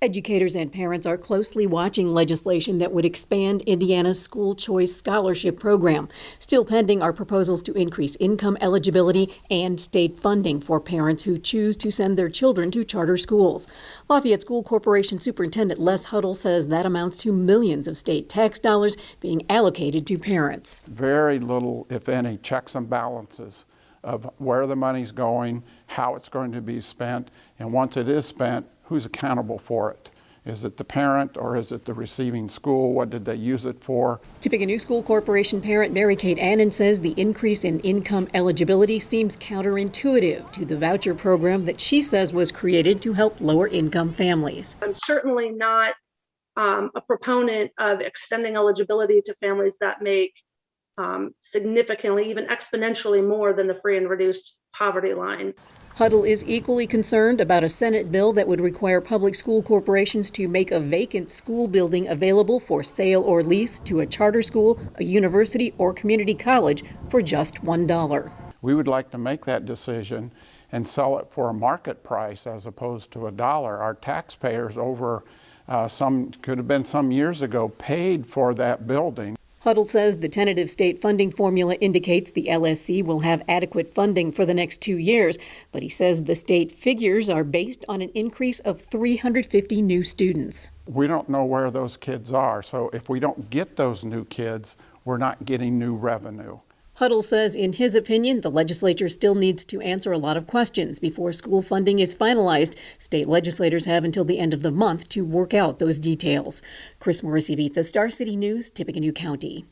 Educators and parents are closely watching legislation that would expand Indiana's school choice scholarship program. Still pending are proposals to increase income eligibility and state funding for parents who choose to send their children to charter schools. Lafayette School Corporation Superintendent Les Huddle says that amounts to millions of state tax dollars being allocated to parents. Very little, if any, checks and balances of where the money's going, how it's going to be spent, and once it is spent, who's accountable for it? Is it the parent or is it the receiving school? What did they use it for? Tippecanoe School Corporation parent Mary Kate Annan says the increase in income eligibility seems counterintuitive to the voucher program that she says was created to help lower income families. I'm certainly not a proponent of extending eligibility to families that make significantly, even exponentially more than the free and reduced poverty line. Huddle is equally concerned about a Senate bill that would require public school corporations to make a vacant school building available for sale or lease to a charter school, a university, or community college for just $1. We would like to make that decision and sell it for a market price as opposed to $1. Our taxpayers over could have been some years ago paid for that building. Huddle says the tentative state funding formula indicates the LSC will have adequate funding for the next 2 years, but he says the state figures are based on an increase of 350 new students. We don't know where those kids are, so if we don't get those new kids, we're not getting new revenue. Huddle says, in his opinion, the legislature still needs to answer a lot of questions before school funding is finalized. State legislators have until the end of the month to work out those details. Chris Morrissey-Vitsa, Star City News, Tippecanoe County.